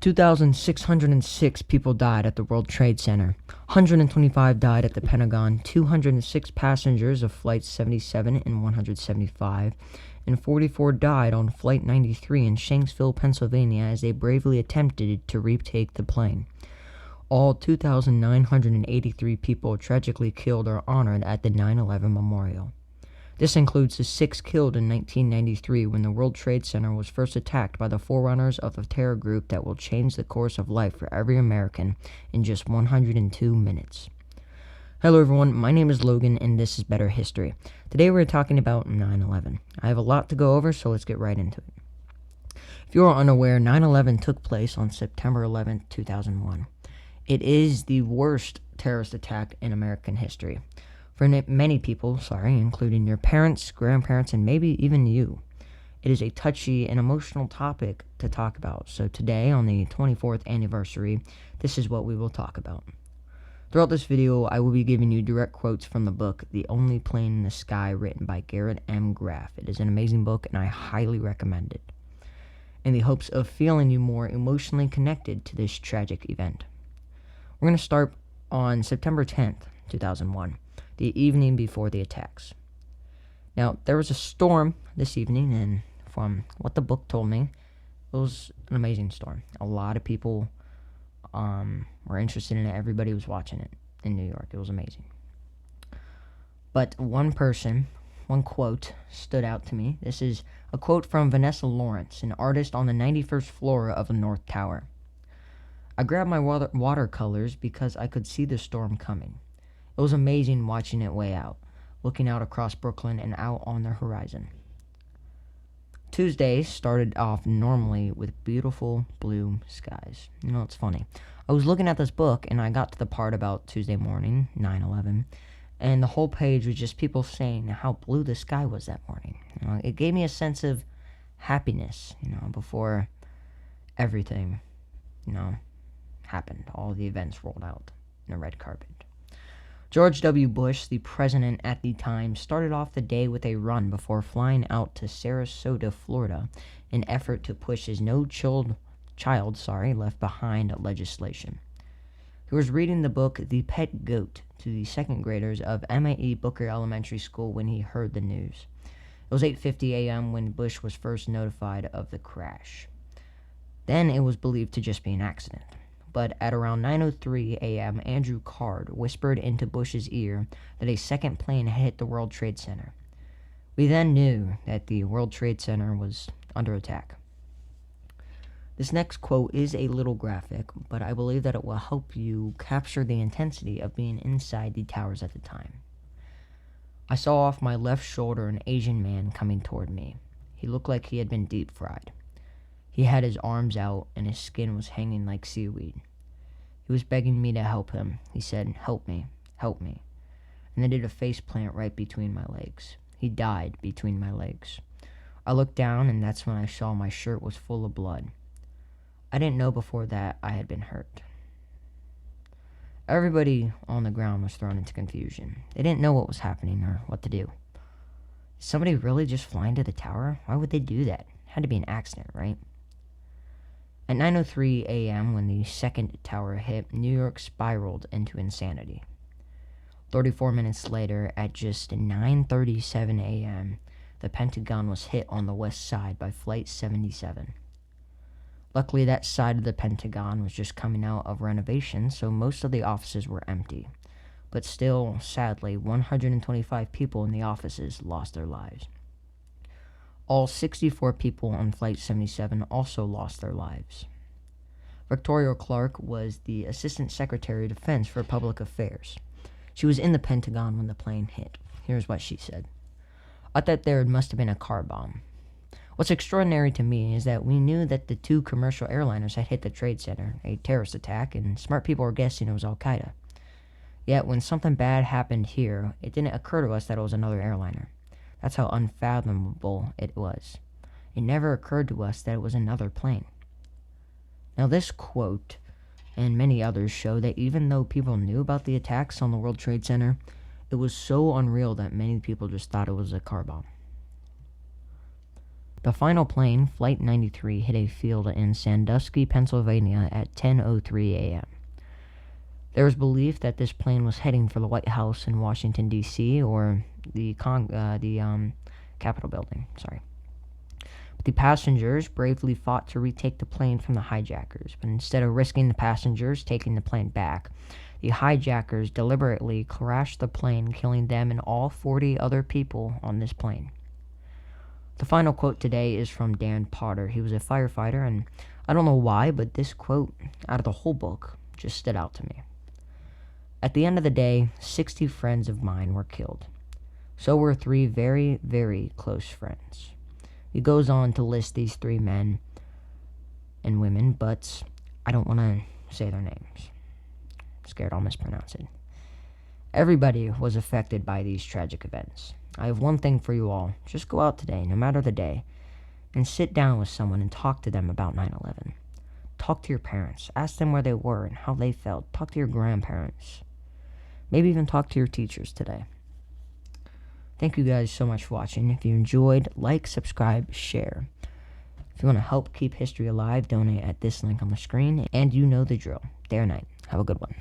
2,606 people died at the World Trade Center. 125 died at the Pentagon. 206 passengers of Flights 77 and 175, and 44 died on Flight 93 in Shanksville, Pennsylvania, as they bravely attempted to retake the plane. All 2,983 people tragically killed are honored at the 9/11 Memorial. This includes the 6 killed in 1993 when the World Trade Center was first attacked by the forerunners of the terror group that will change the course of life for every American in just 102 minutes. Hello everyone, my name is Logan and this is Better History. Today we're talking about 9/11. I have a lot to go over, so let's get right into it. If you are unaware, 9/11 took place on September 11, 2001. It is the worst terrorist attack in American history. For many people, including your parents, grandparents, and maybe even you, it is a touchy and emotional topic to talk about. So today, on the 24th anniversary, this is what we will talk about. Throughout this video, I will be giving you direct quotes from the book, The Only Plane in the Sky, written by Garrett M. Graff. It is an amazing book, and I highly recommend it, in the hopes of feeling you more emotionally connected to this tragic event. We're going to start on September 10th, 2001. The evening before the attacks. Now, there was a storm this evening, and from what the book told me, it was an amazing storm. A lot of people were interested in it. Everybody was watching it in New York. It was amazing. But one quote stood out to me. This is a quote from Vanessa Lawrence, an artist on the 91st floor of the North Tower. "I grabbed my watercolors because I could see the storm coming. It was amazing watching it way out, looking out across Brooklyn and out on the horizon." Tuesday started off normally with beautiful blue skies. You know, it's funny. I was looking at this book and I got to the part about Tuesday morning, 9/11, and the whole page was just people saying how blue the sky was that morning. You know, it gave me a sense of happiness, before everything, happened. All the events rolled out in a red carpet. George W. Bush, the president at the time, started off the day with a run before flying out to Sarasota, Florida, in an effort to push his No Child Left Behind legislation. He was reading the book The Pet Goat to the second graders of M.A.E. Booker Elementary School when he heard the news. It was 8:50 a.m. when Bush was first notified of the crash. Then it was believed to just be an accident. But at around 9:03 a.m., Andrew Card whispered into Bush's ear that a second plane had hit the World Trade Center. We then knew that the World Trade Center was under attack. This next quote is a little graphic, but I believe that it will help you capture the intensity of being inside the towers at the time. "I saw off my left shoulder an Asian man coming toward me. He looked like he had been deep fried. He had his arms out, and his skin was hanging like seaweed. He was begging me to help him. He said, 'Help me, help me.' And then did a face plant right between my legs. He died between my legs. I looked down, and that's when I saw my shirt was full of blood. I didn't know before that I had been hurt." Everybody on the ground was thrown into confusion. They didn't know what was happening or what to do. Did somebody really just fly into the tower? Why would they do that? It had to be an accident, right? At 9:03 a.m., when the second tower hit, New York spiraled into insanity. 34 minutes later, at just 9:37 a.m., the Pentagon was hit on the west side by Flight 77. Luckily, that side of the Pentagon was just coming out of renovation, so most of the offices were empty. But still, sadly, 125 people in the offices lost their lives. All 64 people on Flight 77 also lost their lives. Victoria Clark was the Assistant Secretary of Defense for Public Affairs. She was in the Pentagon when the plane hit. Here's what she said. "I thought there must have been a car bomb. What's extraordinary to me is that we knew that the 2 commercial airliners had hit the Trade Center, a terrorist attack, and smart people were guessing it was Al-Qaeda. Yet when something bad happened here, it didn't occur to us that it was another airliner. That's how unfathomable it was. It never occurred to us that it was another plane." Now this quote and many others show that even though people knew about the attacks on the World Trade Center, it was so unreal that many people just thought it was a car bomb. The final plane, Flight 93, hit a field in Sandusky, Pennsylvania at 10:03 a.m. There is belief that this plane was heading for the White House in Washington, D.C., or the Capitol building. But the passengers bravely fought to retake the plane from the hijackers, but instead of risking the passengers taking the plane back, the hijackers deliberately crashed the plane, killing them and all 40 other people on this plane. The final quote today is from Dan Potter. He was a firefighter, and I don't know why, but this quote out of the whole book just stood out to me. At the end of the day, 60 friends of mine were killed. So were 3 very, very close friends. He goes on to list these 3 men and women, but I don't want to say their names. I'm scared I'll mispronounce it. Everybody was affected by these tragic events. I have one thing for you all. Just go out today, no matter the day, and sit down with someone and talk to them about 9/11. Talk to your parents. Ask them where they were and how they felt. Talk to your grandparents. Maybe even talk to your teachers today. Thank you guys so much for watching. If you enjoyed, like, subscribe, share. If you want to help keep history alive, donate at this link on the screen. And you know the drill. Day or night. Have a good one.